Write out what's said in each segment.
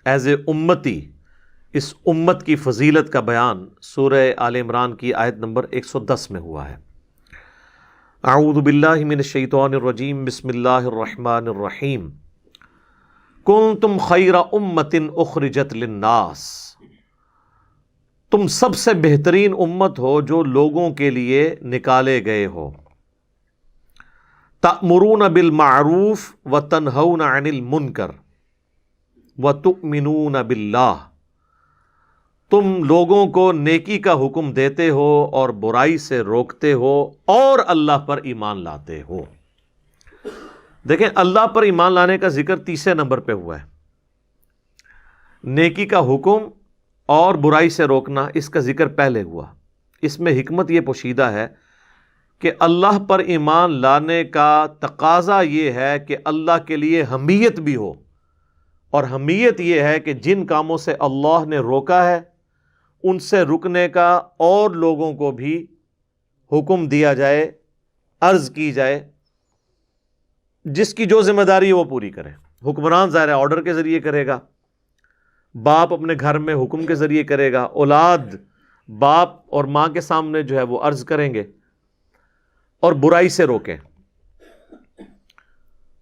As a امتی اس امت کی فضیلت کا بیان سورہ آل عمران کی آیت نمبر 110 میں ہوا ہے۔ اعوذ باللہ من الشیطان الرجیم، بسم اللہ الرحمن الرحیم۔ کنتم خیر امت اخرجت للناس، تم سب سے بہترین امت ہو جو لوگوں کے لیے نکالے گئے ہو۔ تأمرون بالمعروف وتنہون عن المنکر وتؤمنون باللہ، تم لوگوں کو نیکی کا حکم دیتے ہو اور برائی سے روکتے ہو اور اللہ پر ایمان لاتے ہو۔ دیکھیں، اللہ پر ایمان لانے کا ذکر تیسرے نمبر پہ ہوا ہے، نیکی کا حکم اور برائی سے روکنا اس کا ذکر پہلے ہوا۔ اس میں حکمت یہ پوشیدہ ہے کہ اللہ پر ایمان لانے کا تقاضا یہ ہے کہ اللہ کے لیے حمیت بھی ہو، اور حمیت یہ ہے کہ جن کاموں سے اللہ نے روکا ہے ان سے رکنے کا اور لوگوں کو بھی حکم دیا جائے، عرض کی جائے، جس کی جو ذمہ داری ہے وہ پوری کرے۔ حکمران ظاہر ہے آرڈر کے ذریعے کرے گا، باپ اپنے گھر میں حکم کے ذریعے کرے گا، اولاد باپ اور ماں کے سامنے جو ہے وہ عرض کریں گے اور برائی سے روکیں،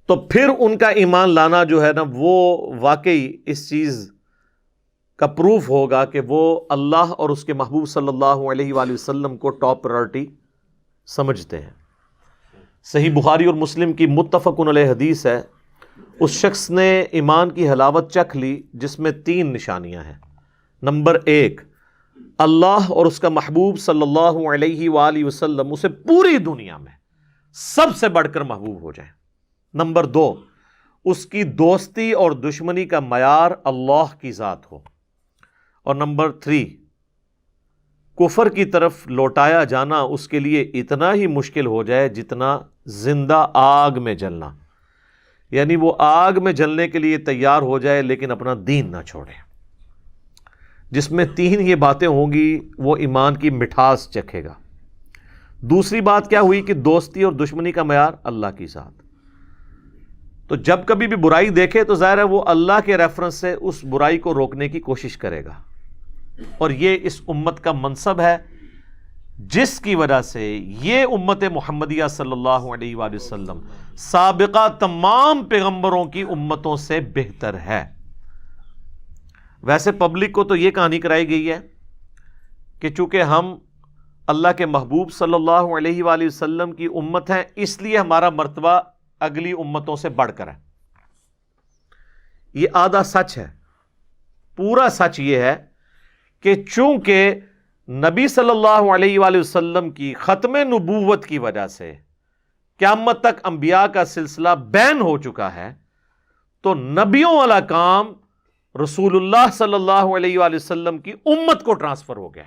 تو پھر ان کا ایمان لانا جو ہے نا وہ واقعی اس چیز کا پروف ہوگا کہ وہ اللہ اور اس کے محبوب صلی اللہ علیہ وآلہ وسلم کو ٹاپ پرائرٹی سمجھتے ہیں۔ صحیح بخاری اور مسلم کی متفقن علیہ حدیث ہے، اس شخص نے ایمان کی حلاوت چکھ لی جس میں 3 نشانیاں ہیں۔ نمبر 1، اللہ اور اس کا محبوب صلی اللہ علیہ وآلہ وسلم اسے پوری دنیا میں سب سے بڑھ کر محبوب ہو جائیں۔ نمبر 2، اس کی دوستی اور دشمنی کا معیار اللہ کی ذات ہو۔ اور نمبر 3، کفر کی طرف لوٹایا جانا اس کے لیے اتنا ہی مشکل ہو جائے جتنا زندہ آگ میں جلنا، یعنی وہ آگ میں جلنے کے لیے تیار ہو جائے لیکن اپنا دین نہ چھوڑے۔ جس میں 3 یہ باتیں ہوں گی وہ ایمان کی مٹھاس چکھے گا۔ دوسری بات کیا ہوئی کہ دوستی اور دشمنی کا معیار اللہ کی ذات۔ تو جب کبھی بھی برائی دیکھے تو ظاہر ہے وہ اللہ کے ریفرنس سے اس برائی کو روکنے کی کوشش کرے گا، اور یہ اس امت کا منصب ہے جس کی وجہ سے یہ امت محمدیہ صلی اللہ علیہ وآلہ وسلم سابقہ تمام پیغمبروں کی امتوں سے بہتر ہے۔ ویسے پبلک کو تو یہ کہانی کرائی گئی ہے کہ چونکہ ہم اللہ کے محبوب صلی اللہ علیہ وآلہ وسلم کی امت ہیں اس لیے ہمارا مرتبہ اگلی امتوں سے بڑھ کر ہے۔ یہ آدھا سچ ہے۔ پورا سچ یہ ہے کہ چونکہ نبی صلی اللہ علیہ وآلہ وسلم کی ختم نبوت کی وجہ سے قیامت تک انبیاء کا سلسلہ بین ہو چکا ہے، تو نبیوں والا کام رسول اللہ صلی اللہ علیہ وآلہ وسلم کی امت کو ٹرانسفر ہو گیا۔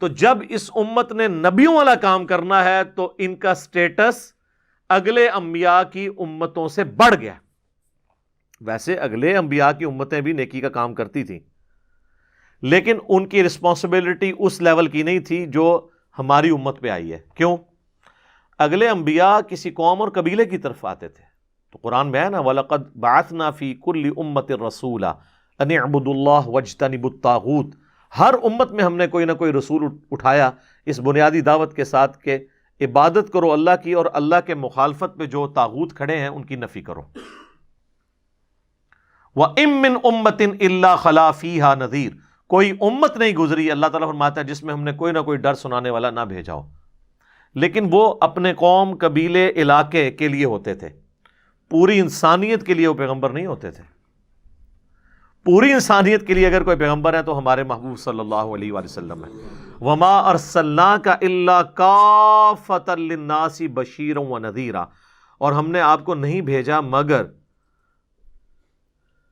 تو جب اس امت نے نبیوں والا کام کرنا ہے تو ان کا سٹیٹس اگلے انبیاء کی امتوں سے بڑھ گیا۔ ویسے اگلے انبیاء کی امتیں بھی نیکی کا کام کرتی تھیں، لیکن ان کی رسپانسبلٹی اس لیول کی نہیں تھی جو ہماری امت پہ آئی ہے۔ کیوں؟ اگلے انبیاء کسی قوم اور قبیلے کی طرف آتے تھے، تو قرآن میں ہے نا وَلَقَدْ بَعَثْنَا فِي كُلِّ أُمَّةٍ رَسُولًا أَنِ اعْبُدُوا اللَّهَ وَاجْتَنِبُوا الطَّاغُوتَ۔ ہر امت میں ہم نے کوئی نہ کوئی رسول اٹھایا اس بنیادی دعوت کے ساتھ کہ عبادت کرو اللہ کی، اور اللہ کے مخالفت پہ جو طاغوت کھڑے ہیں ان کی نفی کرو۔ وَإِن مِّنْ أُمَّةٍ إِلَّا خَلَا فِيهَا نَذِيرٌ، کوئی امت نہیں گزری، اللہ تعالیٰ فرماتا ہے، جس میں ہم نے کوئی نہ کوئی ڈر سنانے والا نہ بھیجا ہو، لیکن وہ اپنے قوم، قبیلے، علاقے کے لیے ہوتے تھے، پوری انسانیت کے لیے وہ پیغمبر نہیں ہوتے تھے۔ پوری انسانیت کے لیے اگر کوئی پیغمبر ہے تو ہمارے محبوب صلی اللہ علیہ وآلہ وسلم ہے۔ وَمَا أَرْسَلْنَاكَ إِلَّا كَافَّةً لِلنَّاسِ بَشِيرًا وَنَذِيرًا، اور ہم نے آپ کو نہیں بھیجا مگر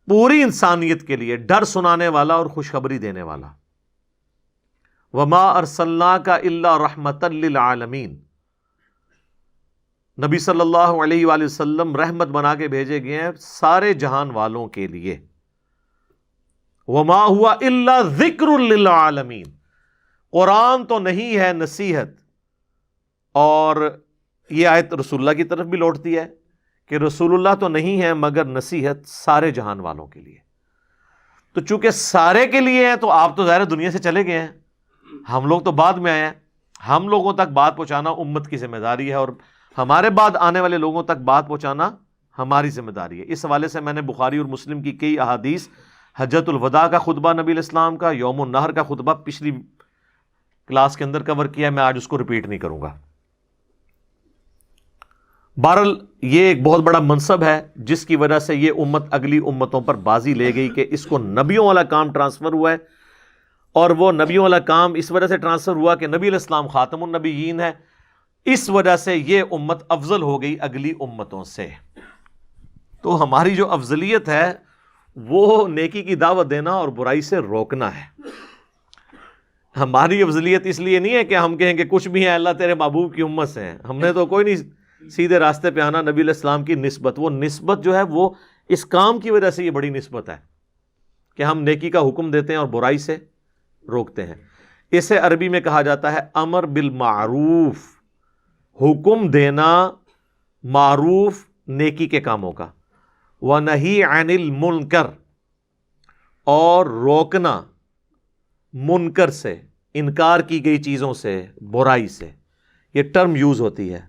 پوری انسانیت کے لیے ڈر سنانے والا اور خوشخبری دینے والا۔ وَمَا أَرْسَلْنَاكَ إِلَّا رَحْمَةً لِلْعَالَمِينَ، نبی صلی اللہ علیہ وآلہ وسلم رحمت بنا کے بھیجے گئے ہیں سارے جہان والوں کے لیے۔ وَمَا هُوَ إِلَّا ذِكْرٌ لِلْعَالَمِينَ، قرآن تو نہیں ہے نصیحت، اور یہ آیت رسول اللہ کی طرف بھی لوٹتی ہے کہ رسول اللہ تو نہیں ہے مگر نصیحت سارے جہان والوں کے لیے۔ تو چونکہ سارے کے لیے ہیں تو آپ تو ظاہر دنیا سے چلے گئے ہیں، ہم لوگ تو بعد میں آئے ہیں، ہم لوگوں تک بات پہنچانا امت کی ذمہ داری ہے، اور ہمارے بعد آنے والے لوگوں تک بات پہنچانا ہماری ذمہ داری ہے۔ اس حوالے سے میں نے بخاری اور مسلم کی کئی احادیث، حجۃ الوداع کا خطبہ نبی علیہ السلام کا، یوم النحر کا خطبہ پچھلی کلاس کے اندر کور کیا، میں آج اس کو ریپیٹ نہیں کروں گا۔ بہرحال یہ ایک بہت بڑا منصب ہے جس کی وجہ سے یہ امت اگلی امتوں پر بازی لے گئی کہ اس کو نبیوں والا کام ٹرانسفر ہوا ہے، اور وہ نبیوں والا کام اس وجہ سے ٹرانسفر ہوا کہ نبی علیہ السلام خاتم النبیین ہے، اس وجہ سے یہ امت افضل ہو گئی اگلی امتوں سے۔ تو ہماری جو افضلیت ہے وہ نیکی کی دعوت دینا اور برائی سے روکنا ہے۔ ہماری افضلیت اس لیے نہیں ہے کہ ہم کہیں کہ کچھ بھی ہیں اللہ تیرے محبوب کی امت سے ہیں، ہم نے تو کوئی نہیں سیدھے راستے پہ آنا۔ نبی علیہ السلام کی نسبت، وہ نسبت جو ہے وہ اس کام کی وجہ سے یہ بڑی نسبت ہے کہ ہم نیکی کا حکم دیتے ہیں اور برائی سے روکتے ہیں۔ اسے عربی میں کہا جاتا ہے امر بالمعروف، حکم دینا معروف نیکی کے کاموں کا، وَنَهِي عَنِ الْمُنْكَرِ، اور روکنا منکر سے، انکار کی گئی چیزوں سے، برائی سے۔ یہ ٹرم یوز ہوتی ہے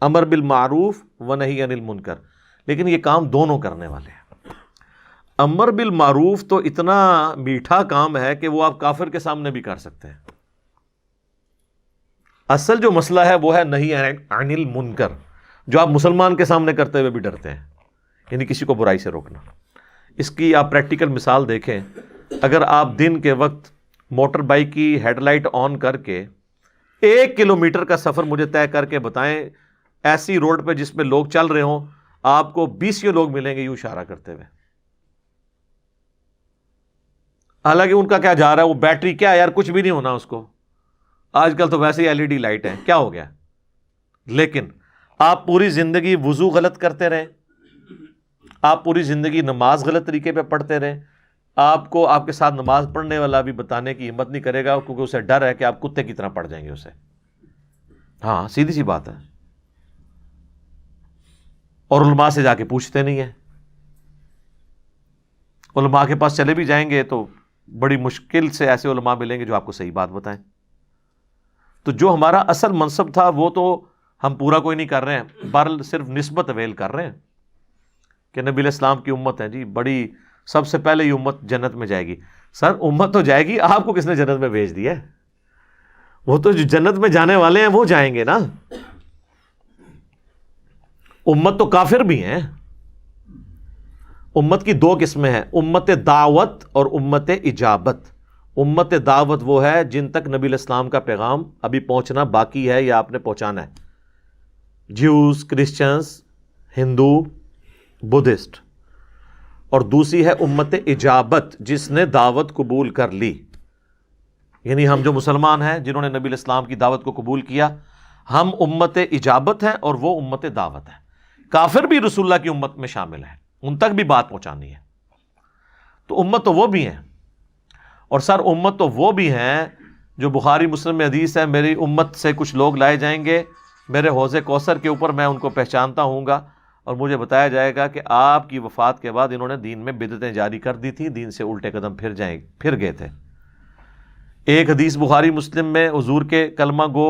امر بالمعروف ونہی عن المنکر، لیکن یہ کام دونوں کرنے والے ہیں۔ امر بالمعروف تو اتنا میٹھا کام ہے کہ وہ آپ کافر کے سامنے بھی کر سکتے ہیں۔ اصل جو مسئلہ ہے وہ ہے نہی عن المنکر، جو آپ مسلمان کے سامنے کرتے ہوئے بھی ڈرتے ہیں، یعنی کسی کو برائی سے روکنا۔ اس کی آپ پریکٹیکل مثال دیکھیں، اگر آپ دن کے وقت موٹر بائک کی ہیڈ لائٹ آن کر کے 1 کلومیٹر کا سفر مجھے طے کر کے بتائیں ایسی روڈ پہ جس پہ لوگ چل رہے ہوں، آپ کو 20 لوگ ملیں گے یوں اشارہ کرتے ہوئے، حالانکہ ان کا کیا جا رہا ہے، وہ بیٹری کیا ہے یار، کچھ بھی نہیں ہونا اس کو، آج کل تو ویسے ہی LED لائٹ ہے، کیا ہو گیا؟ لیکن آپ پوری زندگی وضو غلط کرتے رہیں، آپ پوری زندگی نماز غلط طریقے پہ پڑھتے رہیں، آپ کو آپ کے ساتھ نماز پڑھنے والا بھی بتانے کی ہمت نہیں کرے گا کیونکہ اسے ڈر ہے کہ آپ کتے کی طرح پڑ جائیں گے اسے۔ ہاں سیدھی سی بات ہے، اور علماء سے جا کے پوچھتے نہیں ہیں، علماء کے پاس چلے بھی جائیں گے تو بڑی مشکل سے ایسے علماء ملیں گے جو آپ کو صحیح بات بتائیں۔ تو جو ہمارا اصل منصب تھا وہ تو ہم پورا کوئی نہیں کر رہے ہیں، بہرحال صرف نسبت اویل کر رہے ہیں کہ نبی علیہ السلام کی امت ہے جی بڑی، سب سے پہلے یہ امت جنت میں جائے گی۔ سر امت تو جائے گی، آپ کو کس نے جنت میں بھیج دیا ہے؟ وہ تو جو جنت میں جانے والے ہیں وہ جائیں گے نا، امت تو کافر بھی ہیں۔ امت کی 2 قسمیں ہیں، امت دعوت اور امت اجابت۔ امت دعوت وہ ہے جن تک نبی علیہ السلام کا پیغام ابھی پہنچنا باقی ہے یا آپ نے پہنچانا ہے، جیوز، کرسچنز، ہندو، بدھسٹ۔ اور دوسری ہے امت اجابت جس نے دعوت قبول کر لی، یعنی ہم جو مسلمان ہیں جنہوں نے نبی علیہ السلام کی دعوت کو قبول کیا، ہم امت اجابت ہیں اور وہ امت دعوت ہے۔ کافر بھی رسول اللہ کی امت میں شامل ہیں، ان تک بھی بات پہنچانی ہے۔ تو امت تو وہ بھی ہیں، اور سر امت تو وہ بھی ہیں جو بخاری مسلم میں حدیث ہے، میری امت سے کچھ لوگ لائے جائیں گے میرے حوض کوثر کے اوپر، میں ان کو پہچانتا ہوں گا، اور مجھے بتایا جائے گا کہ آپ کی وفات کے بعد انہوں نے دین میں بدعتیں جاری کر دی تھیں، دین سے الٹے قدم پھر گئے تھے۔ ایک حدیث بخاری مسلم میں حضور کے کلمہ گو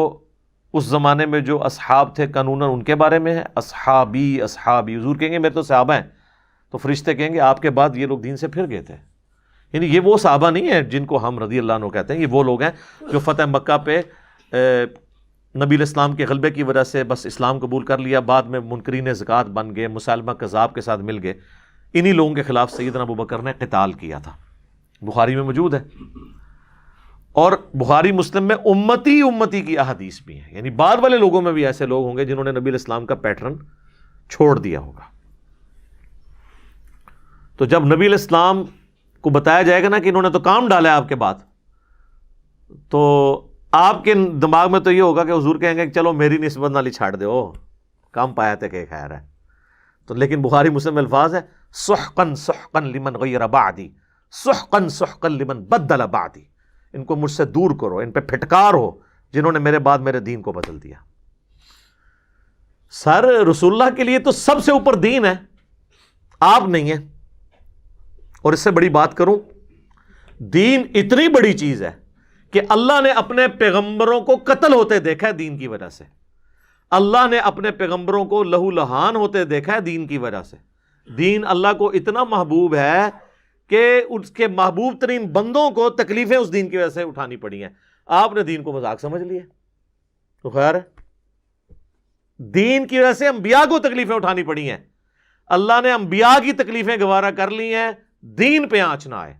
اس زمانے میں جو اصحاب تھے قانوناً ان کے بارے میں ہے، اصحابی اصحابی، حضور کہیں گے میرے تو صحابہ ہیں، تو فرشتے کہیں گے آپ کے بعد یہ لوگ دین سے پھر گئے تھے۔ یعنی یہ وہ صحابہ نہیں ہیں جن کو ہم رضی اللہ عنہ کہتے ہیں، یہ وہ لوگ ہیں جو فتح مکہ پہ نبی علیہ السلام کے غلبے کی وجہ سے بس اسلام قبول کر لیا، بعد میں منکرین زکوٰۃ بن گئے، مسالمہ کذاب کے ساتھ مل گئے۔ انہی لوگوں کے خلاف سیدنا ابوبکر نے قتال کیا تھا، بخاری میں موجود ہے۔ اور بخاری مسلم میں امتی امتی کی احادیث بھی ہیں، یعنی بعد والے لوگوں میں بھی ایسے لوگ ہوں گے جنہوں نے نبی علیہ السلام کا پیٹرن چھوڑ دیا ہوگا۔ تو جب نبی علیہ السلام کو بتایا جائے گا نا کہ انہوں نے تو کام ڈالا ہے آپ کے بعد، تو آپ کے دماغ میں تو یہ ہوگا کہ حضور کہیں گے کہ چلو میری نسبت نالی چھاڑ دے، کام پایا تھے کہ خیر ہے۔ تو لیکن بخاری مسلم میں الفاظ ہے سحقن سحقن لمن غیر بعدی، سحقن سحقن لمن بدل بعدی، ان کو مجھ سے دور کرو، ان پہ پھٹکار ہو جنہوں نے میرے بعد میرے دین کو بدل دیا۔ سر رسول اللہ کے لیے تو سب سے اوپر دین ہے، آپ نہیں ہیں۔ اور اس سے بڑی بات کروں دین اتنی بڑی چیز ہے کہ اللہ نے اپنے پیغمبروں کو قتل ہوتے دیکھا ہے دین کی وجہ سے. اللہ نے اپنے پیغمبروں کو لہو لہان ہوتے دیکھا ہے دین کی وجہ سے. دین اللہ کو اتنا محبوب ہے کہ اس کے محبوب ترین بندوں کو تکلیفیں اس دین کی وجہ سے اٹھانی پڑی ہیں. آپ نے دین کو مذاق سمجھ لیا تو خیر ہے. دین کی وجہ سے انبیاء کو تکلیفیں اٹھانی پڑی ہیں. اللہ نے انبیاء کی تکلیفیں گوارا کر لی ہیں, دین پہ آنچ نہ آئے,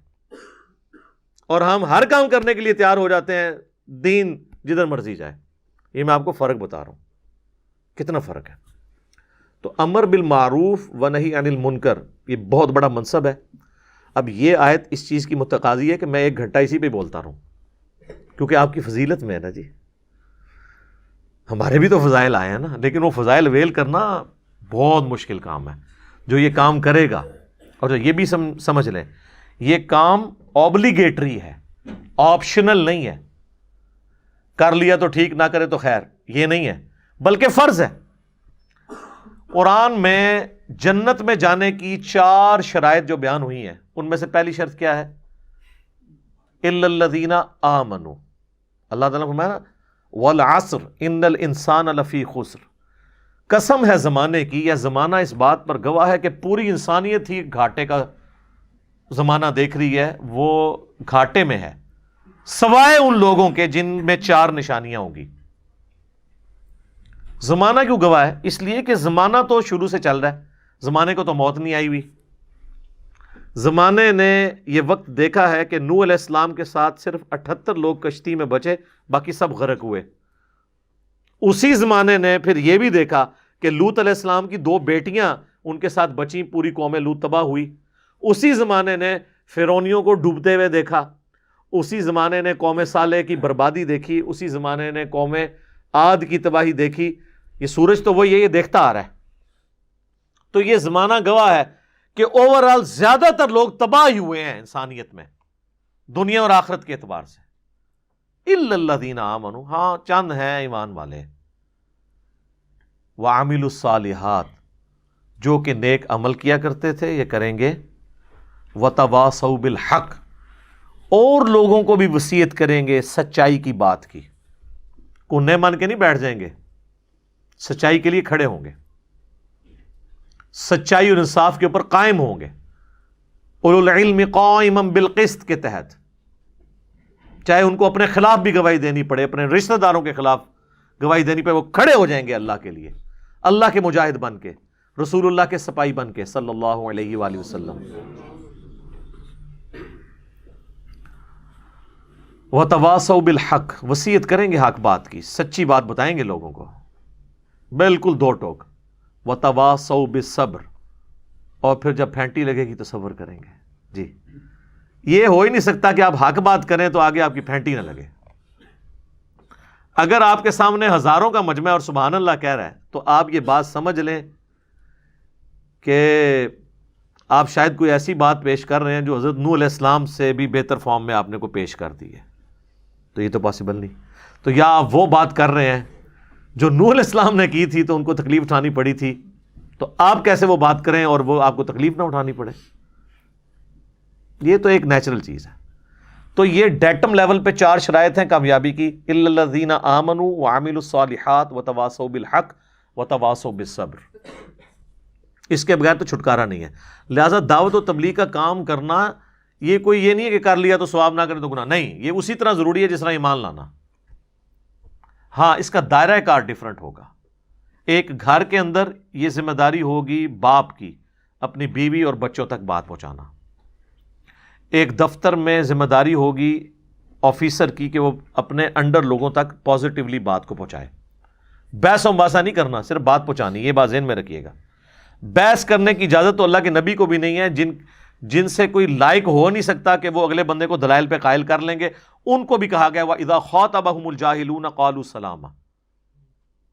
اور ہم ہر کام کرنے کے لیے تیار ہو جاتے ہیں دین جدھر مرضی جائے. یہ میں آپ کو فرق بتا رہا ہوں کتنا فرق ہے. تو امر بالمعروف و نہی عن المنکر یہ بہت بڑا منصب ہے. اب یہ آیت اس چیز کی متقاضی ہے کہ میں 1 گھنٹہ اسی پہ بولتا رہوں, کیونکہ آپ کی فضیلت میں ہے نا جی. ہمارے بھی تو فضائل آئے ہیں نا, لیکن وہ فضائل ویل کرنا بہت مشکل کام ہے. جو یہ کام کرے گا, اور یہ بھی سمجھ لیں, یہ کام اوبلیگیٹری ہے, آپشنل نہیں ہے. کر لیا تو ٹھیک, نہ کرے تو خیر, یہ نہیں ہے, بلکہ فرض ہے. قرآن میں جنت میں جانے کی 4 شرائط جو بیان ہوئی ہیں, ان میں سے پہلی شرط کیا ہے؟ الا الذین آمنوا. اللہ تعالیٰ نے فرمایا والعصر ان الانسان لفی خسر. قسم ہے زمانے کی, یا زمانہ اس بات پر گواہ ہے کہ پوری انسانیت ہی گھاٹے کا زمانہ دیکھ رہی ہے, وہ گھاٹے میں ہے, سوائے ان لوگوں کے جن میں 4 نشانیاں ہوں گی. زمانہ کیوں گواہ ہے؟ اس لیے کہ زمانہ تو شروع سے چل رہا ہے, زمانے کو تو موت نہیں آئی ہوئی. زمانے نے یہ وقت دیکھا ہے کہ نوح علیہ السلام کے ساتھ صرف 78 لوگ کشتی میں بچے, باقی سب غرق ہوئے. اسی زمانے نے پھر یہ بھی دیکھا کہ لوط علیہ السلام کی 2 بیٹیاں ان کے ساتھ بچیں, پوری قوم لوط تباہ ہوئی. اسی زمانے نے فرعونیوں کو ڈوبتے ہوئے دیکھا. اسی زمانے نے قوم صالح کی بربادی دیکھی. اسی زمانے نے قوم عاد کی تباہی دیکھی. یہ سورج تو وہی ہے, یہ دیکھتا آ رہا ہے. تو یہ زمانہ گواہ ہے کہ اوورآل زیادہ تر لوگ تباہ ہی ہوئے ہیں انسانیت میں, دنیا اور آخرت کے اعتبار سے. الا الذین آمنوا, ہاں چند ہیں ایمان والے. وعملوا الصالحات, جو کہ نیک عمل کیا کرتے تھے, یہ کریں گے. وتواصوا بالحق, اور لوگوں کو بھی وصیت کریں گے سچائی کی بات کی. کونے مان کے نہیں بیٹھ جائیں گے, سچائی کے لیے کھڑے ہوں گے, سچائی اور انصاف کے اوپر قائم ہوں گے. اولو العلم قائما بالقسط کے تحت, چاہے ان کو اپنے خلاف بھی گواہی دینی پڑے, اپنے رشتہ داروں کے خلاف گواہی دینی پڑے, وہ کھڑے ہو جائیں گے اللہ کے لیے, اللہ کے مجاہد بن کے, رسول اللہ کے سپاہی بن کے صلی اللہ علیہ وآلہ وسلم. وتواصوا بالحق, وصیت کریں گے حق بات کی, سچی بات بتائیں گے لوگوں کو, بالکل 2 ٹوک. وتواصوا بالصبر, اور پھر جب پھینٹی لگے گی تو صبر کریں گے. جی یہ ہو ہی نہیں سکتا کہ آپ حق بات کریں تو آگے آپ کی پھینٹی نہ لگے. اگر آپ کے سامنے ہزاروں کا مجمع اور سبحان اللہ کہہ رہا ہے تو آپ یہ بات سمجھ لیں کہ آپ شاید کوئی ایسی بات پیش کر رہے ہیں جو حضرت نوح علیہ السلام سے بھی بہتر فارم میں آپ نے کو پیش کر دی ہے. تو یہ تو پاسبل نہیں. تو یا آپ وہ بات کر رہے ہیں جو نوح علیہ السلام نے کی تھی تو ان کو تکلیف اٹھانی پڑی تھی, تو آپ کیسے وہ بات کریں اور وہ آپ کو تکلیف نہ اٹھانی پڑے؟ یہ تو ایک نیچرل چیز ہے. تو یہ ڈیٹم لیول پہ 4 شرائط ہیں کامیابی کی. الا الذین آمنوا وعملوا الصالحات وتواصوا بالحق وتواصوا بالصبر. اس کے بغیر تو چھٹکارا نہیں ہے. لہذا دعوت و تبلیغ کا کام کرنا یہ کوئی یہ نہیں ہے کہ کر لیا تو ثواب نہ کرے تو گناہ نہیں. یہ اسی طرح ضروری ہے جس طرح ایمان لانا. ہاں اس کا دائرہ کار ڈیفرنٹ ہوگا. ایک گھر کے اندر یہ ذمہ داری ہوگی باپ کی اپنی بیوی اور بچوں تک بات پہنچانا. ایک دفتر میں ذمہ داری ہوگی آفیسر کی کہ وہ اپنے انڈر لوگوں تک پازیٹیولی بات کو پہنچائے. بحث و مباحثہ نہیں کرنا, صرف بات پہنچانی. یہ بات ذہن میں رکھیے گا. بحث کرنے کی اجازت تو اللہ کے نبی کو بھی نہیں ہے. جن سے کوئی لائق ہو نہیں سکتا کہ وہ اگلے بندے کو دلائل پہ قائل کر لیں گے, ان کو بھی کہا گیا وَإِذَا خَاطَبَهُمُ الْجَاهِلُونَ قَالُوا سَلَامًا.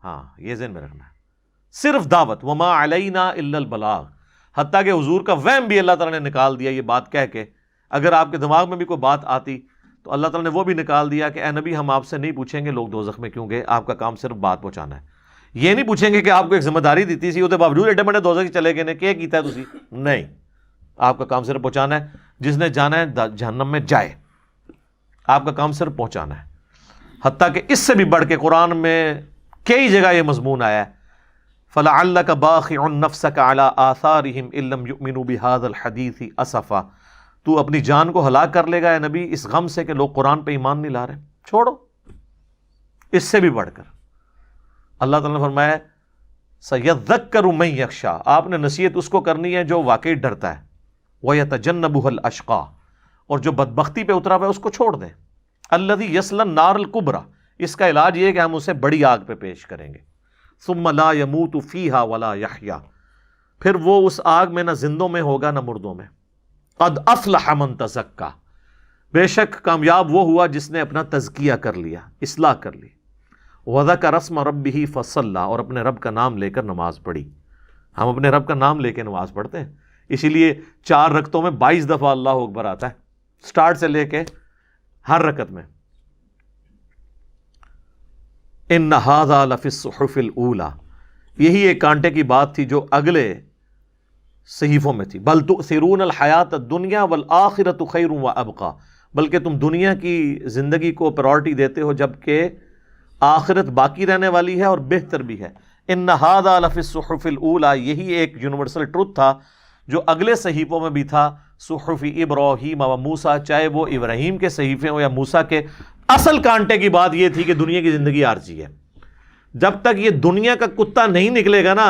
ہاں یہ ذہن میں رکھنا ہے. صرف دعوت, وَمَا عَلَيْنَا إِلَّا الْبَلَاغُ. حتیٰ کہ حضور کا وہم بھی اللہ تعالیٰ نے نکال دیا یہ بات کہہ کے. اگر آپ کے دماغ میں بھی کوئی بات آتی تو اللہ تعالیٰ نے وہ بھی نکال دیا کہ اے نبی ہم آپ سے نہیں پوچھیں گے لوگ دوزخ میں کیوں گئے, آپ کا کام صرف بات پہنچانا ہے. یہ نہیں پوچھیں گے کہ آپ کو ایک ذمہ داری دیتی سی, وہ تو باوجود ایڈے بڑے دوزخ چلے گئے نے کیا کیتا ہے تسی, نہیں. آپ کا کام صرف پہنچانا ہے. جس نے جانا ہے جہنم میں جائے, آپ کا کام صرف پہنچانا ہے. حتیٰ کہ اس سے بھی بڑھ کے قرآن میں کئی جگہ یہ مضمون آیا ہے, فَلَعَلَّكَ بَاخِعٌ نَفْسَكَ عَلَىٰ آثَارِهِمْ إِن لَّمْ يُؤْمِنُوا بِهَٰذَا الْحَدِيثِ أَسَفًا. تو اپنی جان کو ہلاک کر لے گا اے نبی اس غم سے کہ لوگ قرآن پہ ایمان نہیں لا رہے. چھوڑو. اس سے بھی بڑھ کر اللہ تعالیٰ نے فرمایا سَيَذَّكَّرُ مَن يَخْشَىٰ, آپ نے نصیحت اس کو کرنی ہے جو واقعی ڈرتا ہے. وَيَتَجَنَّبُهَا الْأَشْقَىٰ, اور جو بدبختی پہ اترا ہوا ہے اس کو چھوڑ دیں. الَّذِي يَصْلَى النَّارَ الْكُبْرىٰ, اس کا علاج یہ ہے کہ ہم اسے بڑی آگ پہ پیش کریں گے. ثُمَّ لَا يَمُوتُ فِيهَا وَلَا يَحْيَىٰ, پھر وہ اس آگ میں نہ زندوں میں ہوگا نہ مردوں میں. قَدْ أَفْلَحَ مَن تَزَكَّىٰ, بے شک کامیاب وہ ہوا جس نے اپنا تزکیہ کر لیا, اصلاح کر لی. وَذَكَرَ اسْمَ رَبِّهِ فَصَلَّىٰ, اور اپنے رب کا نام لے کر نماز پڑھی. ہم اپنے رب کا نام لے کے نماز پڑھتے ہیں, اسی لیے 4 رکعتوں میں 22 دفعہ اللہ اکبر آتا ہے, سٹارٹ سے لے کے ہر رکعت میں. إِنَّ هَٰذَا لَفِي الصُّحُفِ الْأُولَىٰ, یہی ایک کانٹے کی بات تھی جو اگلے صحیفوں میں تھی. بَلْ تُؤْثِرُونَ الْحَيَاةَ الدُّنْيَا وَالْآخِرَةُ خَيْرٌ وَأَبْقَىٰ, بلکہ تم دنیا کی زندگی کو پرائورٹی دیتے ہو جبکہ آخرت باقی رہنے والی ہے اور بہتر بھی ہے. ان ھذا لفی الصحف الاولی, یہی ایک یونیورسل ٹروتھ تھا جو اگلے صحیفوں میں بھی تھا. صحف ابراہیم و موسیٰ, چاہے وہ ابراہیم کے صحیفے ہوں یا موسیٰ کے. اصل کانٹے کی بات یہ تھی کہ دنیا کی زندگی عارضی ہے. جب تک یہ دنیا کا کتا نہیں نکلے گا نا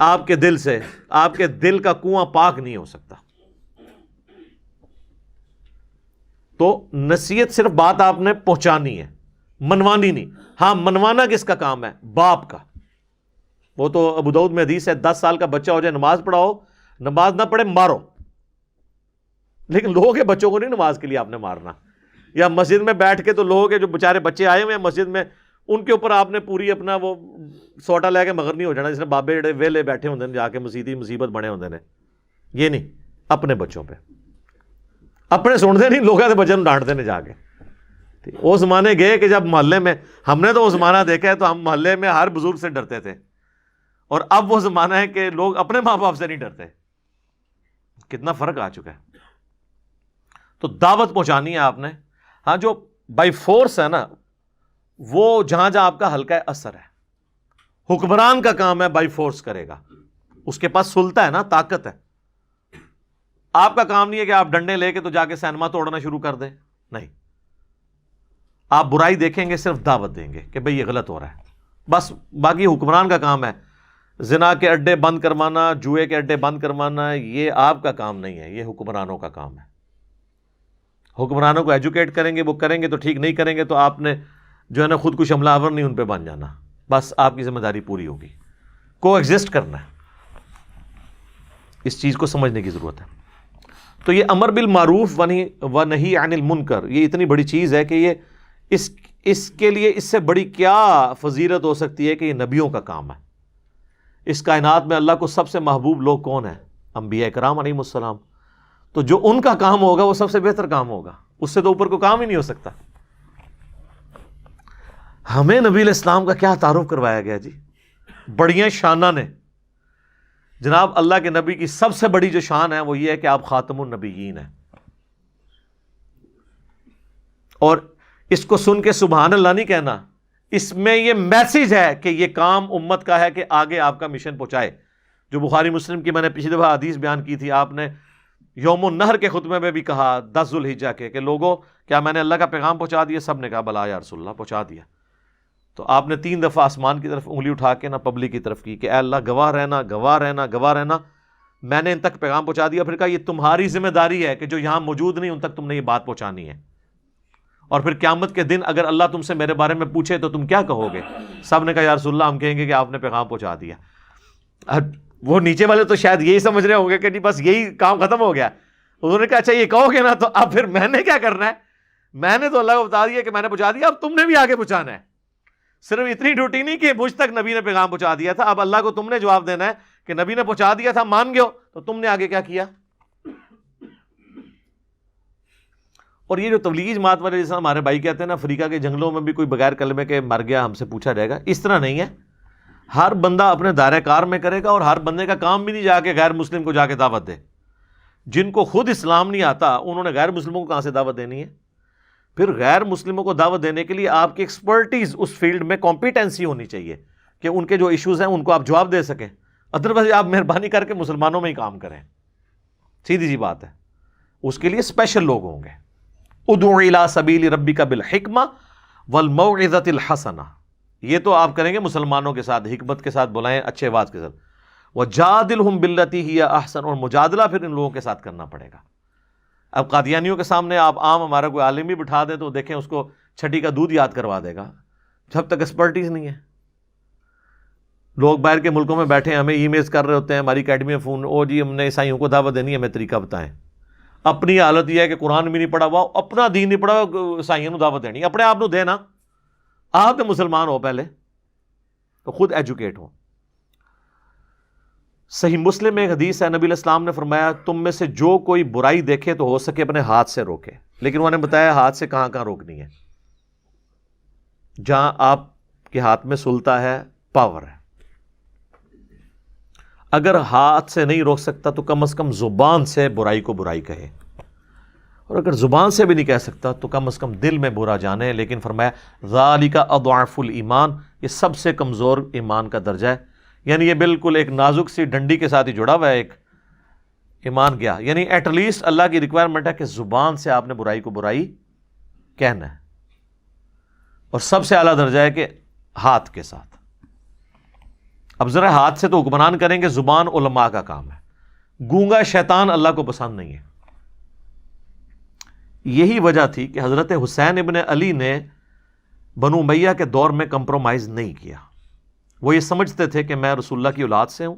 آپ کے دل سے, آپ کے دل کا کنواں پاک نہیں ہو سکتا. تو نصیحت صرف بات آپ نے پہنچانی ہے, منوانی نہیں. ہاں منوانا کس کا کام ہے؟ باپ کا. وہ تو ابو داؤد میں حدیث ہے 10 سال کا بچہ ہو جائے نماز پڑھاؤ, نماز نہ پڑھے مارو. لیکن لوگوں کے بچوں کو نہیں نماز کے لیے آپ نے مارنا. یا مسجد میں بیٹھ کے تو لوگوں کے جو بیچارے بچے آئے ہوئے ہیں مسجد میں, ان کے اوپر آپ نے پوری اپنا وہ سوٹا لے کے مگر نہیں ہو جانا, جس نے بابے جڑے ویلے بیٹھے ہوندے نے جا کے مسیدی مصیبت بنے ہوندے نے. یہ نہیں, اپنے بچوں پہ اپنے سنتے نہیں, لوگوں کے بچوں ڈانٹتے نے جا کے. وہ زمانے گئے کہ جب محلے میں, ہم نے تو وہ زمانہ دیکھا ہے, تو ہم محلے میں ہر بزرگ سے ڈرتے تھے, اور اب وہ زمانہ ہے کہ لوگ اپنے ماں باپ سے نہیں ڈرتے. کتنا فرق آ چکا ہے. تو دعوت پہنچانی ہے آپ نے. ہاں جو بائی فورس ہے نا, وہ جہاں جہاں آپ کا حلقہ اثر ہے, حکمران کا کام ہے بائی فورس کرے گا. اس کے پاس سلطہ ہے نا, طاقت ہے. آپ کا کام نہیں ہے کہ آپ ڈنڈے لے کے تو جا کے سینما توڑنا شروع کر دیں. نہیں, آپ برائی دیکھیں گے, صرف دعوت دیں گے کہ بھئی یہ غلط ہو رہا ہے, بس. باقی حکمران کا کام ہے. زنا کے اڈے بند کروانا, جوئے کے اڈے بند کروانا, یہ آپ کا کام نہیں ہے, یہ حکمرانوں کا کام ہے. حکمرانوں کو ایجوکیٹ کریں گے, وہ کریں گے تو ٹھیک, نہیں کریں گے تو آپ نے جو ہے نا خود کش حملہ آور نہیں ان پہ بن جانا. بس آپ کی ذمہ داری پوری ہوگی. کو ایگزسٹ کرنا ہے, اس چیز کو سمجھنے کی ضرورت ہے. تو یہ امر بالمعروف و نہی عن المنکر, یہ اتنی بڑی چیز ہے کہ یہ اس کے لیے اس سے بڑی کیا فضیلت ہو سکتی ہے کہ یہ نبیوں کا کام ہے. اس کائنات میں اللہ کو سب سے محبوب لوگ کون ہیں؟ انبیاء کرام علیہ السلام. تو جو ان کا کام ہوگا وہ سب سے بہتر کام ہوگا, اس سے تو اوپر کوئی کام ہی نہیں ہو سکتا. ہمیں نبی علیہ السلام کا کیا تعارف کروایا گیا جی, بڑیاں شانہ نے. جناب اللہ کے نبی کی سب سے بڑی جو شان ہے وہ یہ ہے کہ آپ خاتم النبیین ہیں. اور اس کو سن کے سبحان اللہ نہیں کہنا, اس میں یہ میسج ہے کہ یہ کام امت کا ہے کہ آگے آپ کا مشن پہنچائے. جو بخاری مسلم کی میں نے پچھلی دفعہ حدیث بیان کی تھی, آپ نے یوم النہر کے خطبے میں بھی کہا 10 ذوالحجہ کے کہ لوگوں کیا میں نے اللہ کا پیغام پہنچا دیا؟ سب نے کہا بلا یا رسول اللہ, پہنچا دیا. تو آپ نے 3 دفعہ آسمان کی طرف انگلی اٹھا کے نا پبلک کی طرف کی کہ اے اللہ گواہ رہنا, گواہ رہنا, گواہ رہنا, میں نے ان تک پیغام پہنچا دیا. پھر کہا یہ تمہاری ذمہ داری ہے کہ جو یہاں موجود نہیں ان تک تم نے یہ بات پہنچانی ہے. اور پھر قیامت کے دن اگر اللہ تم سے میرے بارے میں پوچھے تو تم کیا کہو گے؟ سب نے کہا یا رسول اللہ ہم کہیں گے کہ آپ نے پیغام پہنچا دیا. وہ نیچے والے تو شاید یہی سمجھ رہے ہوں گے کہ نہیں بس یہی کام ختم ہو گیا. انہوں نے کہا اچھا یہ کہو گے نا, تو اب پھر میں نے کیا کرنا ہے؟ میں نے تو اللہ کو بتا دیا کہ میں نے پہنچا دیا, اب تم نے بھی آگے پہنچانا ہے. صرف اتنی ڈیوٹی نہیں کہ مجھ تک نبی نے پیغام پہنچا دیا تھا, اب اللہ کو تم نے جواب دینا ہے کہ نبی نے پہنچا دیا تھا, مان گئے ہو, تو تم نے آگے کیا کیا. اور یہ جو تبلیغی جماعت والے جیسا ہمارے بھائی کہتے ہیں نا افریقہ کے جنگلوں میں بھی کوئی بغیر کلمے کے مر گیا ہم سے پوچھا جائے گا, اس طرح نہیں ہے. ہر بندہ اپنے دائرہ کار میں کرے گا، اور ہر بندے کا کام بھی نہیں جا کے غیر مسلم کو جا کے دعوت دے. جن کو خود اسلام نہیں آتا انہوں نے غیر مسلموں کو کہاں سے دعوت دینی ہے؟ پھر غیر مسلموں کو دعوت دینے کے لیے آپ کی ایکسپرٹیز اس فیلڈ میں کمپیٹنسی ہونی چاہیے کہ ان کے جو ایشوز ہیں ان کو آپ جواب دے سکیں. ادروائز آپ مہربانی کر کے مسلمانوں میں ہی کام کریں، سیدھی سی بات ہے. اس کے لیے اسپیشل لوگ ہوں گے. ادعو الی سبیل ربک بالحکمہ والموعظۃ الحسنہ، یہ تو آپ کریں گے مسلمانوں کے ساتھ، حکمت کے ساتھ بلائیں، اچھے بات کے ساتھ. وجادلہم باللتی ہی احسن، اور مجادلہ پھر ان لوگوں کے ساتھ کرنا پڑے گا. اب قادیانیوں کے سامنے آپ عام ہمارا کوئی عالم بھی بٹھا دیں تو دیکھیں اس کو چھٹی کا دودھ یاد کروا دے گا، جب تک ایکسپرٹیز نہیں ہے. لوگ باہر کے ملکوں میں بیٹھے ہیں، ہمیں ای میلز کر رہے ہوتے ہیں، ہماری اکیڈمی میں فون، او جی ہم نے عیسائیوں کو دعوت دینی ہے، ہمیں طریقہ بتائیں. اپنی حالت یہ ہے کہ قرآن بھی نہیں پڑھا ہوا، اپنا دین نہیں پڑھا ہوا، عیسائیوں کو دعوت دینی، اپنے آپ کو دینا. آپ تو مسلمان ہو پہلے تو خود ایجوکیٹ ہو. صحیح مسلم میں ایک حدیث ہے، نبی علیہ السلام نے فرمایا تم میں سے جو کوئی برائی دیکھے تو ہو سکے اپنے ہاتھ سے روکے. لیکن انہوں نے بتایا ہاتھ سے کہاں کہاں روکنی ہے. جہاں آپ کے ہاتھ میں سلطہ ہے، پاور ہے. اگر ہاتھ سے نہیں روک سکتا تو کم از کم زبان سے برائی کو برائی کہے، اور اگر زبان سے بھی نہیں کہہ سکتا تو کم از کم دل میں برا جانے. لیکن فرمایا ذالک اضعف الایمان، یہ سب سے کمزور ایمان کا درجہ ہے. یعنی یہ بالکل ایک نازک سی ڈنڈی کے ساتھ ہی جڑا ہوا ہے ایک ایمان گیا. یعنی ایٹ لیسٹ اللہ کی ریکوائرمنٹ ہے کہ زبان سے آپ نے برائی کو برائی کہنا ہے، اور سب سے اعلیٰ درجہ ہے کہ ہاتھ کے ساتھ. اب ذرا ہاتھ سے تو حکمران کریں گے، زبان علماء کا کام ہے. گونگا شیطان اللہ کو پسند نہیں ہے. یہی وجہ تھی کہ حضرت حسین ابن علی نے بنو امیہ کے دور میں کمپرومائز نہیں کیا. وہ یہ سمجھتے تھے کہ میں رسول اللہ کی اولاد سے ہوں،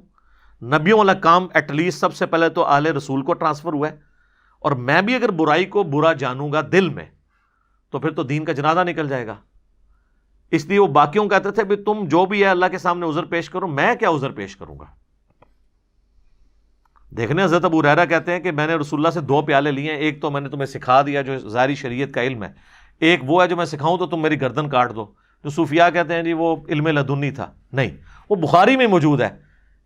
نبیوں والا کام ایٹ لیسٹ سب سے پہلے تو آل رسول کو ٹرانسفر ہوا ہے، اور میں بھی اگر برائی کو برا جانوں گا دل میں تو پھر تو دین کا جنازہ نکل جائے گا. اس لیے وہ باقیوں کہتے تھے بھی تم جو بھی ہے اللہ کے سامنے عذر پیش کرو، میں کیا عذر پیش کروں گا. دیکھنے حضرت ابو ہریرہ کہتے ہیں کہ میں نے رسول اللہ سے 2 پیالے لیے ہیں، ایک تو میں نے تمہیں سکھا دیا جو ظاہری شریعت کا علم ہے، ایک وہ ہے جو میں سکھاؤں تو تم میری گردن کاٹ دو. جو صوفیاء کہتے ہیں جی وہ علم لدنی تھا، نہیں، وہ بخاری میں موجود ہے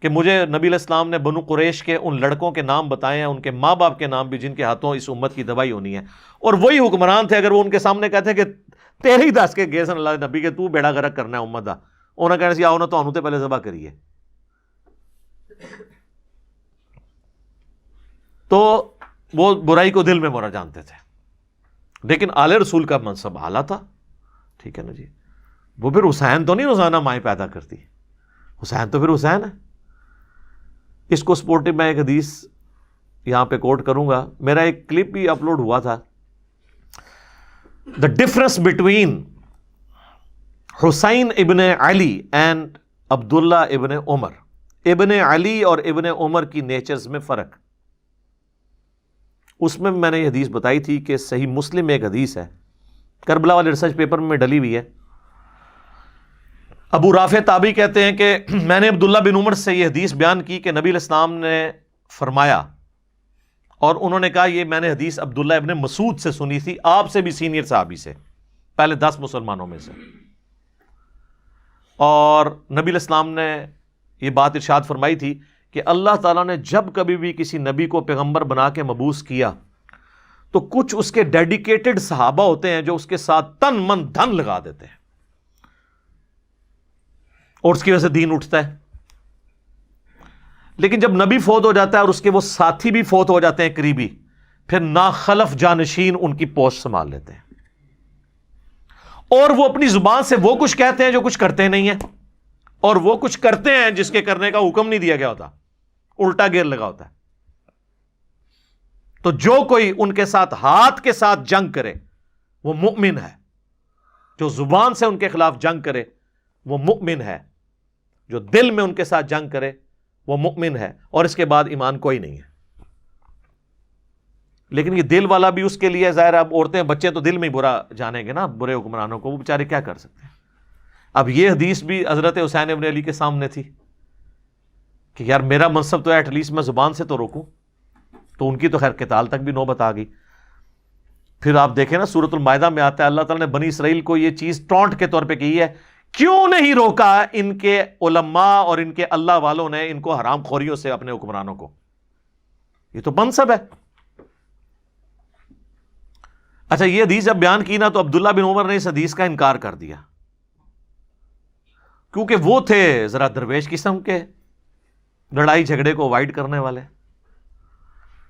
کہ مجھے نبی علیہ السلام نے بنو قریش کے ان لڑکوں کے نام بتائے ہیں، ان کے ماں باپ کے نام بھی، جن کے ہاتھوں اس امت کی دوائی ہونی ہے. اور وہی حکمران تھے، اگر وہ ان کے سامنے کہتے ہیں کہ تیرے ہی دس کے گئے سن اللہ نبی کے تو بیڑا غرق کرنا ہے امت دا، انہوں نے کہنا سی آؤ نا تو تے پہلے ذبح کریے. تو وہ برائی کو دل میں برا جانتے تھے. لیکن آل رسول کا منصب اعلیٰ تھا، ٹھیک ہے نا جی. وہ پھر حسین تو نہیں روزانہ مائیں پیدا کرتی، حسین تو پھر حسین ہے. اس کو سپورٹو میں ایک حدیث یہاں پہ کوٹ کروں گا، میرا ایک کلپ بھی اپلوڈ ہوا تھا. دا ڈفرنس بٹوین حسین ابن علی اینڈ عبداللہ ابن عمر. ابن علی اور ابن عمر کی نیچرز میں فرق. اس میں نے یہ حدیث بتائی تھی کہ صحیح مسلم میں ایک حدیث ہے، کربلا والے ریسرچ پیپر میں ڈلی ہوئی ہے. ابو رافع تابعی کہتے ہیں کہ میں نے عبداللہ بن عمر سے یہ حدیث بیان کی کہ نبی علیہ السلام نے فرمایا، اور انہوں نے کہا یہ میں نے حدیث عبداللہ ابن مسعود سے سنی تھی، آپ سے بھی سینئر صحابی سے، پہلے 10 مسلمانوں میں سے. اور نبی علیہ السلام نے یہ بات ارشاد فرمائی تھی کہ اللہ تعالیٰ نے جب کبھی بھی کسی نبی کو پیغمبر بنا کے مبعوث کیا تو کچھ اس کے ڈیڈیکیٹڈ صحابہ ہوتے ہیں جو اس کے ساتھ تن من دھن لگا دیتے ہیں، اور اس کی وجہ سے دین اٹھتا ہے. لیکن جب نبی فوت ہو جاتا ہے اور اس کے وہ ساتھی بھی فوت ہو جاتے ہیں قریبی، پھر ناخلف جانشین ان کی پوسٹ سنبھال لیتے ہیں، اور وہ اپنی زبان سے وہ کچھ کہتے ہیں جو کچھ کرتے نہیں ہیں، اور وہ کچھ کرتے ہیں جس کے کرنے کا حکم نہیں دیا گیا ہوتا، الٹا گیئر لگا ہوتا ہے. تو جو کوئی ان کے ساتھ ہاتھ کے ساتھ جنگ کرے وہ مؤمن ہے، جو زبان سے ان کے خلاف جنگ کرے وہ مؤمن ہے، جو دل میں ان کے ساتھ جنگ کرے وہ مؤمن ہے، اور اس کے بعد ایمان کوئی نہیں ہے. لیکن یہ دل والا بھی اس کے لیے ظاہر، اب عورتیں بچے تو دل میں ہی برا جانیں گے نا برے حکمرانوں کو، وہ بیچارے کیا کر سکتے ہیں. اب یہ حدیث بھی حضرت حسین ابن علی کے سامنے تھی کہ یار میرا منصب تو ہے ایٹ لیسٹ میں زبان سے تو روکوں، تو ان کی تو خیر قتال تک بھی نوبت آ گئی. پھر آپ دیکھیں نا سورۃ المائدہ میں آتا ہے اللہ تعالیٰ نے بنی اسرائیل کو یہ چیز ٹونٹ کے طور پہ کی ہے کیوں نہیں روکا ان کے علماء اور ان کے اللہ والوں نے ان کو حرام خوریوں سے اپنے حکمرانوں کو؟ یہ تو منصب ہے. اچھا یہ حدیث جب بیان کی نا تو عبداللہ بن عمر نے اس حدیث کا انکار کر دیا، کیونکہ وہ تھے ذرا درویش قسم کے، لڑائی جھگڑے کو اوائڈ کرنے والے.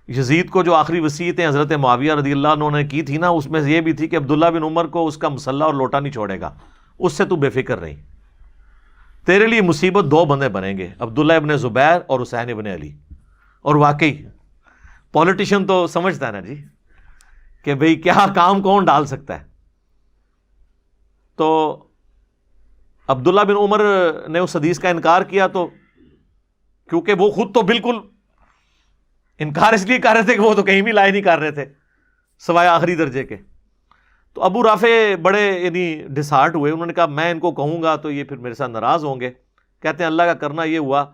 یزید کو جو آخری وصیتیں حضرت معاویہ رضی اللہ عنہ نے کی تھی نا، اس میں یہ بھی تھی کہ عبداللہ بن عمر کو اس کا مسلح اور لوٹا نہیں چھوڑے گا، اس سے تو بے فکر نہیں. تیرے لیے مصیبت دو بندے بنیں گے، عبداللہ ابن زبیر اور حسین ابن علی. اور واقعی پولیٹیشین تو سمجھتا ہے نا جی کہ بھئی کیا کام کون ڈال سکتا ہے. تو عبداللہ بن عمر نے اس حدیث کا انکار کیا، تو کیونکہ وہ خود تو بالکل انکار اس لیے کر رہے تھے کہ وہ تو کہیں بھی لائے نہیں کر رہے تھے سوائے آخری درجے کے. تو ابو رافع بڑے یعنی ڈسہارٹ ہوئے، انہوں نے کہا میں ان کو کہوں گا تو یہ پھر میرے ساتھ ناراض ہوں گے. کہتے ہیں اللہ کا کرنا یہ ہوا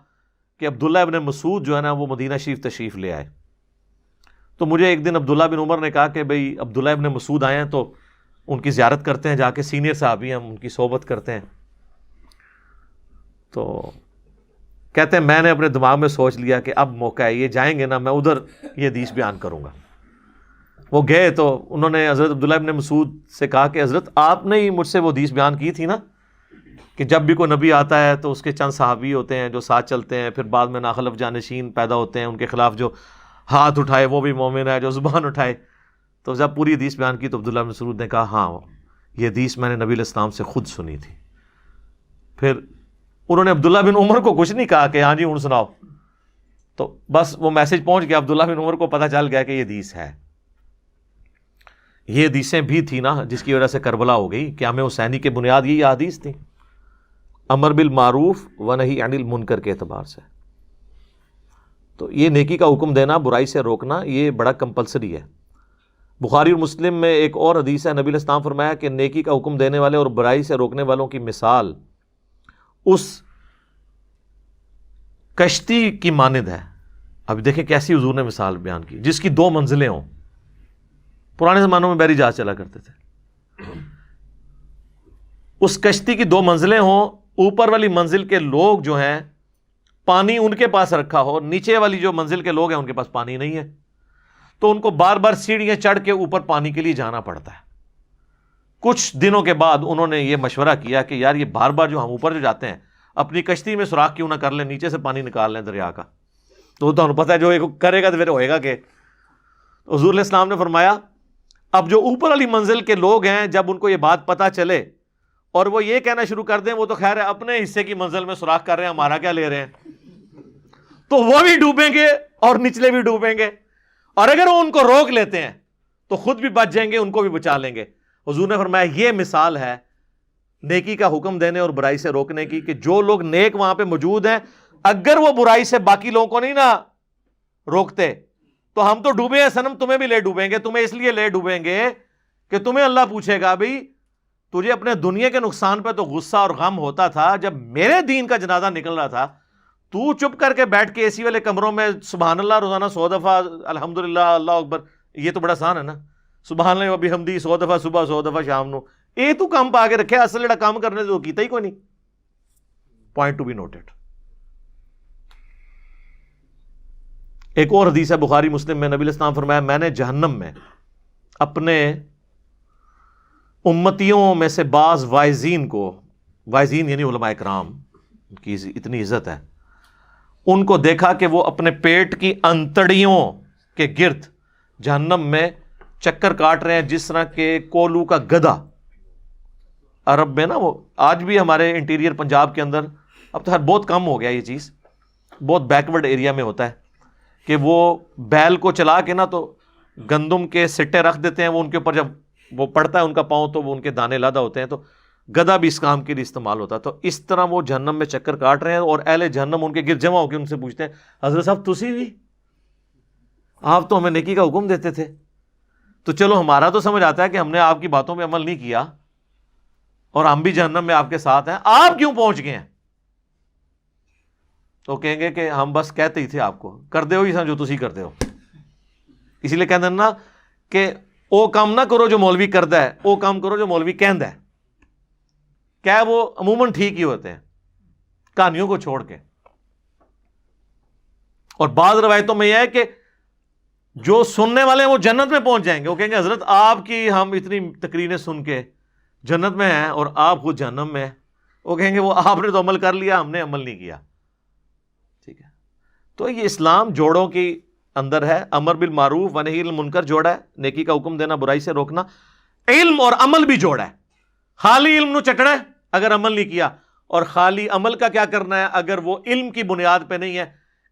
کہ عبداللہ ابن مسعود جو ہے نا وہ مدینہ شریف تشریف لے آئے. تو مجھے ایک دن عبداللہ بن عمر نے کہا کہ بھئی عبداللہ ابن مسعود آئے ہیں تو ان کی زیارت کرتے ہیں، جا کے سینئر صحابی ہیں ہم ان کی صحبت کرتے ہیں. تو کہتے ہیں میں نے اپنے دماغ میں سوچ لیا کہ اب موقع ہے، یہ جائیں گے نا میں ادھر یہ حدیث بیان کروں گا. وہ گئے تو انہوں نے حضرت عبداللہ ابن مسعود سے کہا کہ حضرت آپ نے ہی مجھ سے وہ حدیث بیان کی تھی نا کہ جب بھی کوئی نبی آتا ہے تو اس کے چند صحابی ہوتے ہیں جو ساتھ چلتے ہیں، پھر بعد میں ناخلف جانشین پیدا ہوتے ہیں، ان کے خلاف جو ہاتھ اٹھائے وہ بھی مومن ہے، جو زبان اٹھائے. تو جب پوری حدیث بیان کی تو عبداللہ بن مسعود نے کہا ہاں یہ حدیث میں نے نبی علیہ السلام سے خود سنی تھی. پھر انہوں نے عبداللہ بن عمر کو کچھ نہیں کہا کہ ہاں جی ہوں سناؤ، تو بس وہ میسج پہنچ گیا، عبداللہ بن عمر کو پتہ چل گیا کہ یہ حدیث ہے. یہ حدیثیں بھی تھی نا جس کی وجہ سے کربلا ہو گئی. قیام حسینی کے بنیاد یہ حدیث تھی، امر بالمعروف و نہی عن المنکر کے اعتبار سے. تو یہ نیکی کا حکم دینا، برائی سے روکنا، یہ بڑا کمپلسری ہے. بخاری اور مسلم میں ایک اور حدیث ہے، نبی علیہ السلام فرمایا کہ نیکی کا حکم دینے والے اور برائی سے روکنے والوں کی مثال اس کشتی کی مانند ہے. اب دیکھیں کیسی حضور نے مثال بیان کی، جس کی دو منزلیں ہوں. پرانے زمانوں میں بحری جہاز چلا کرتے تھے. اس کشتی کی دو منزلیں ہوں، اوپر والی منزل کے لوگ جو ہیں پانی ان کے پاس رکھا ہو، نیچے والی جو منزل کے لوگ ہیں ان کے پاس پانی نہیں ہے، تو ان کو بار بار سیڑھیاں چڑھ کے اوپر پانی کے لیے جانا پڑتا ہے. کچھ دنوں کے بعد انہوں نے یہ مشورہ کیا کہ یار یہ بار بار جو ہم اوپر جو جاتے ہیں اپنی کشتی میں سوراخ کیوں نہ کر لیں، نیچے سے پانی نکال لیں دریا کا. تو انہیں پتہ ہے جو کرے گا تو پھر ہوئے گا کہ. حضور علیہ السلام نے فرمایا اب جو اوپر والی منزل کے لوگ ہیں جب ان کو یہ بات پتہ چلے اور وہ یہ کہنا شروع کر دیں وہ تو خیر ہے اپنے حصے کی منزل میں سوراخ کر رہے ہیں، ہمارا کیا لے رہے ہیں، تو وہ بھی ڈوبیں گے اور نچلے بھی ڈوبیں گے. اور اگر وہ ان کو روک لیتے ہیں تو خود بھی بچ جائیں گے، ان کو بھی بچا لیں گے. حضور نے فرمایا یہ مثال ہے نیکی کا حکم دینے اور برائی سے روکنے کی، کہ جو لوگ نیک وہاں پہ موجود ہیں اگر وہ برائی سے باقی لوگوں کو نہیں نہ روکتے تو ہم تو ڈوبے ہیں صنم، تمہیں بھی لے ڈوبیں گے. تمہیں اس لیے لے ڈوبیں گے کہ تمہیں اللہ پوچھے گا بھئی تجھے اپنے دنیا کے نقصان پہ تو غصہ اور غم ہوتا تھا، جب میرے دین کا جنازہ نکل رہا تھا تو چپ کر کے بیٹھ کے اے سی والے کمروں میں سبحان اللہ روزانہ 100 دفعہ الحمدللہ اللہ اکبر، یہ تو بڑا آسان ہے نا، سبحان اللہ و بحمدی 100 دفعہ صبح 100 دفعہ شام نو، یہ تو کام پا کے رکھے، اصل جڑا کام کرنے تو کیتا ہی کوئی نہیں. Point to be noted. ایک اور حدیث ہے بخاری مسلم میں، نبی علیہ السلام فرمایا میں نے جہنم میں اپنے امتیوں میں سے بعض واعظین کو، واعظین یعنی علماء کرام کی اتنی عزت ہے، ان کو دیکھا کہ وہ اپنے پیٹ کی انتڑیوں کے گرد جہنم میں چکر کاٹ رہے ہیں جس طرح کہ کولو کا گدھا. عرب میں نا وہ آج بھی ہمارے انٹیریئر پنجاب کے اندر، اب تو بہت کم ہو گیا یہ چیز، بہت بیکورڈ ایریا میں ہوتا ہے کہ وہ بیل کو چلا کے نا تو گندم کے سٹے رکھ دیتے ہیں، وہ ان کے اوپر جب وہ پڑتا ہے ان کا پاؤں تو وہ ان کے دانے لادا ہوتے ہیں، تو گدھا بھی اس کام کے لیے استعمال ہوتا ہے. تو اس طرح وہ جہنم میں چکر کاٹ رہے ہیں اور اہل جہنم ان کے گرد جمع ہو کے ان سے پوچھتے ہیں حضرت صاحب تسی بھی، آپ تو ہمیں نیکی کا حکم دیتے تھے، تو چلو ہمارا تو سمجھ آتا ہے کہ ہم نے آپ کی باتوں پہ عمل نہیں کیا اور ہم بھی جہنم میں آپ کے ساتھ ہیں، آپ کیوں پہنچ گئے ہیں؟ تو کہیں گے کہ ہم بس کہتے ہی تھے آپ کو، کر دے ہو ہی جو تسی کرتے ہو. اسی لیے کہتے ہیں نا کہ او کام نہ کرو جو مولوی کردا ہے، او کام کرو جو مولوی کہندا ہے. کیا وہ عموماً ٹھیک ہی ہوتے ہیں کہانیوں کو چھوڑ کے. اور بعض روایتوں میں یہ ہے کہ جو سننے والے ہیں وہ جنت میں پہنچ جائیں گے. وہ کہیں گے حضرت آپ کی ہم اتنی تقریریں سن کے جنت میں ہیں اور آپ خود جہنم میں ہیں. وہ کہیں گے وہ آپ نے تو عمل کر لیا, ہم نے عمل نہیں کیا. ٹھیک ہے, تو یہ اسلام جوڑوں کی اندر ہے. امر بالمعروف و نہی عن المنکر جوڑا ہے, نیکی کا حکم دینا, برائی سے روکنا. علم اور عمل بھی جوڑا ہے. خالی علم نو چٹنا ہے اگر عمل نہیں کیا, اور خالی عمل کا کیا کرنا ہے اگر وہ علم کی بنیاد پہ نہیں ہے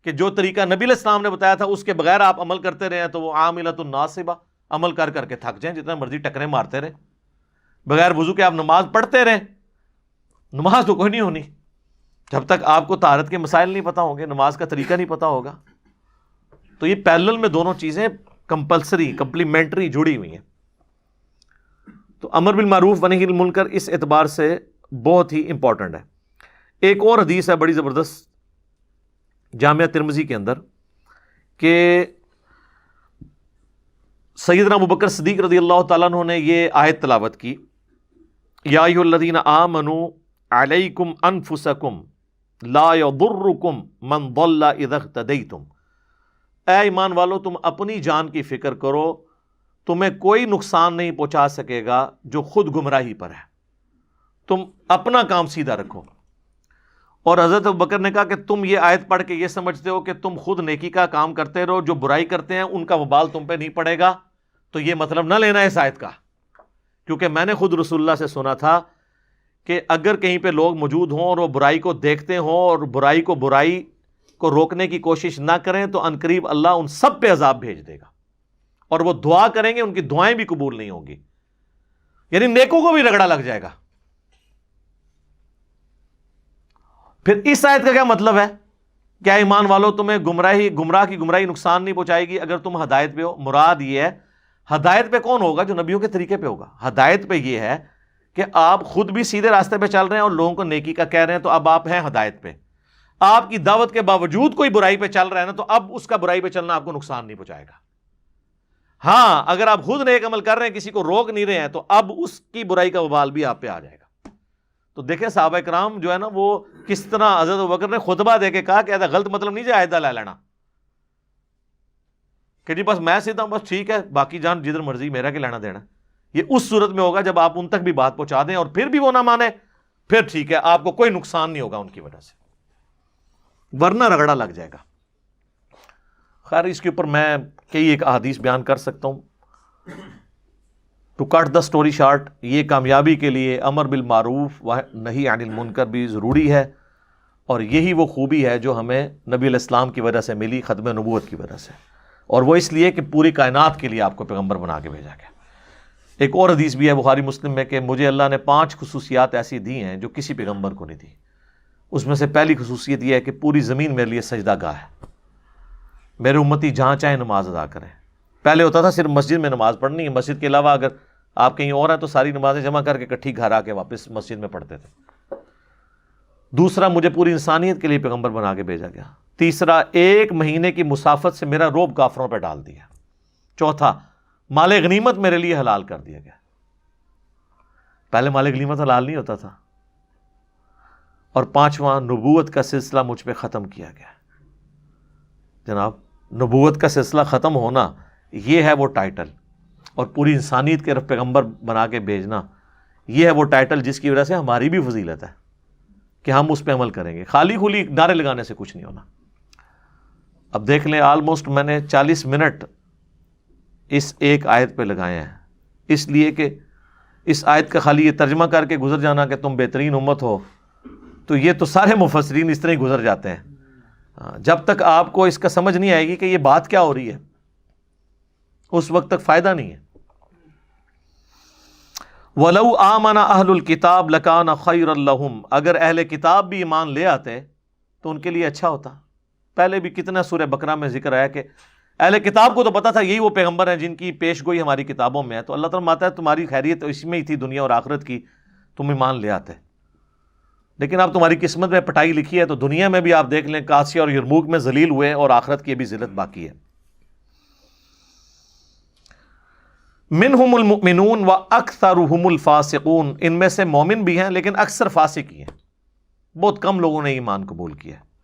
کہ جو طریقہ نبی علیہ السلام نے بتایا تھا اس کے بغیر آپ عمل کرتے رہے ہیں تو وہ عاملۃ ناصبہ, عمل کر کر کے تھک جائیں, جتنا مرضی ٹکریں مارتے رہے, بغیر وضو کے آپ نماز پڑھتے رہیں, نماز تو کوئی نہیں ہونی جب تک آپ کو طہارت کے مسائل نہیں پتا ہوں گے, نماز کا طریقہ نہیں پتا ہوگا. تو یہ پیرلل میں دونوں چیزیں کمپلسری کمپلیمنٹری جڑی ہوئی ہیں. تو امر بالمعروف و نہی عن المنکر اس اعتبار سے بہت ہی امپورٹنٹ ہے. ایک اور حدیث ہے بڑی زبردست جامعہ ترمذی کے اندر کہ سیدنا ابوبکر صدیق رضی اللہ تعالیٰ عنہ نے یہ آیت تلاوت کی, یا ایھا الذین آمنوا علیکم انفسکم لا یضرکم من ضل اذا اہتدیتم. اے ایمان والو تم اپنی جان کی فکر کرو, تمہیں کوئی نقصان نہیں پہنچا سکے گا جو خود گمراہی پر ہے, تم اپنا کام سیدھا رکھو. اور حضرت ابوبکر نے کہا کہ تم یہ آیت پڑھ کے یہ سمجھتے ہو کہ تم خود نیکی کا کام کرتے رہو, جو برائی کرتے ہیں ان کا وبال تم پہ نہیں پڑے گا. تو یہ مطلب نہ لینا ہے اس آیت کا, کیونکہ میں نے خود رسول اللہ سے سنا تھا کہ اگر کہیں پہ لوگ موجود ہوں اور وہ برائی کو دیکھتے ہوں اور برائی کو روکنے کی کوشش نہ کریں تو عنقریب اللہ ان سب پہ عذاب بھیج دے گا, اور وہ دعا کریں گے ان کی دعائیں بھی قبول نہیں ہوں گی, یعنی نیکوں کو بھی رگڑا لگ جائے گا. پھر اس آیت کا کیا مطلب ہے؟ کیا ایمان والو تمہیں گمراہ کی گمراہی نقصان نہیں پہنچائے گی اگر تم ہدایت پہ ہو. مراد یہ ہے ہدایت پہ کون ہوگا؟ جو نبیوں کے طریقے پہ ہوگا. ہدایت پہ یہ ہے کہ آپ خود بھی سیدھے راستے پہ چل رہے ہیں اور لوگوں کو نیکی کا کہہ رہے ہیں, تو اب آپ ہیں ہدایت پہ. آپ کی دعوت کے باوجود کوئی برائی پہ چل رہا ہے نا, تو اب اس کا برائی پہ چلنا آپ کو نقصان نہیں پہنچائے گا. ہاں اگر آپ خود نیک عمل کر رہے ہیں, کسی کو روک نہیں رہے ہیں, تو اب اس کی برائی کا وبال بھی آپ پہ آ جائے گا. تو دیکھیں صحابہ کرام جو ہے نا وہ کس طرح حضرت ابوبکر نے خطبہ دے کے کہا کہ ایسا غلط مطلب نہیں جائدہ لے لینا کہ جی بس میں سیدھا ہوں, بس ٹھیک ہے باقی جان جدھر مرضی, میرا کیا لینا دینا. یہ اس صورت میں ہوگا جب آپ ان تک بھی بات پہنچا دیں اور پھر بھی وہ نہ مانے, پھر ٹھیک ہے آپ کو کوئی نقصان نہیں ہوگا ان کی وجہ سے, ورنہ رگڑا لگ جائے گا. خیر اس کے اوپر میں کئی ایک احادیث بیان کر سکتا ہوں. To cut the story short, یہ کامیابی کے لیے امر بالمعروف و نہی عن المنکر بھی ضروری ہے, اور یہی وہ خوبی ہے جو ہمیں نبی علیہ السلام کی وجہ سے ملی, ختم نبوت کی وجہ سے, اور وہ اس لیے کہ پوری کائنات کے لیے آپ کو پیغمبر بنا کے بھیجا گیا. ایک اور حدیث بھی ہے بخاری مسلم میں کہ مجھے اللہ نے 5 خصوصیات ایسی دی ہیں جو کسی پیغمبر کو نہیں دی. اس میں سے پہلی خصوصیت یہ ہے کہ پوری زمین میرے لیے سجدہ گاہ ہے, میرے امتی جہاں چاہیں نماز ادا کریں. پہلے ہوتا تھا صرف مسجد میں نماز پڑھنی ہے, مسجد کے علاوہ اگر آپ کہیں اور ہیں تو ساری نمازیں جمع کر کے اکٹھی گھر آ کے واپس مسجد میں پڑھتے تھے. دوسرا, مجھے پوری انسانیت کے لیے پیغمبر بنا کے بھیجا گیا. تیسرا, 1 مہینے کی مسافت سے میرا روب کافروں پہ ڈال دیا. چوتھا, مال غنیمت میرے لیے حلال کر دیا گیا. پہلے مال غنیمت حلال نہیں ہوتا تھا. اور 5واں, نبوت کا سلسلہ مجھ پہ ختم کیا گیا. جناب نبوت کا سلسلہ ختم ہونا یہ ہے وہ ٹائٹل, اور پوری انسانیت کے طرف پیغمبر بنا کے بھیجنا یہ ہے وہ ٹائٹل جس کی وجہ سے ہماری بھی فضیلت ہے کہ ہم اس پہ عمل کریں گے. خالی کھلی نعرے لگانے سے کچھ نہیں ہونا. اب دیکھ لیں آلموسٹ میں نے 40 منٹ اس ایک آیت پہ لگائے ہیں, اس لیے کہ اس آیت کا خالی یہ ترجمہ کر کے گزر جانا کہ تم بہترین امت ہو, تو یہ تو سارے مفسرین اس طرح ہی گزر جاتے ہیں. جب تک آپ کو اس کا سمجھ نہیں آئے گی کہ یہ بات کیا ہو رہی ہے اس وقت تک فائدہ نہیں ہے. وَلَوْ آمَنَ أَهْلُ الْكِتَابِ لَكَانَ خَيْرًا لَهُمْ, اگر اہل کتاب بھی ایمان لے آتے تو ان کے لیے اچھا ہوتا. پہلے بھی کتنا سورہ بقرہ میں ذکر آیا کہ اہل کتاب کو تو پتا تھا یہی وہ پیغمبر ہیں جن کی پیش گوئی ہماری کتابوں میں ہے, تو اللہ تعالیٰ ماتا ہے تمہاری خیریت اس میں ہی تھی دنیا اور آخرت کی, تم ایمان لے آتے. لیکن اب تمہاری قسمت میں پٹائی لکھی ہے, تو دنیا میں بھی آپ دیکھ لیں قادسیہ اور یرموک میں ذلیل ہوئے, اور آخرت کی بھی ذلت باقی ہے. منہم المؤمنون واکثرهم الفاسقون، ان میں سے مومن بھی ہیں لیکن اکثر فاسق ہی ہیں، بہت کم لوگوں نے ایمان قبول کیا ہے۔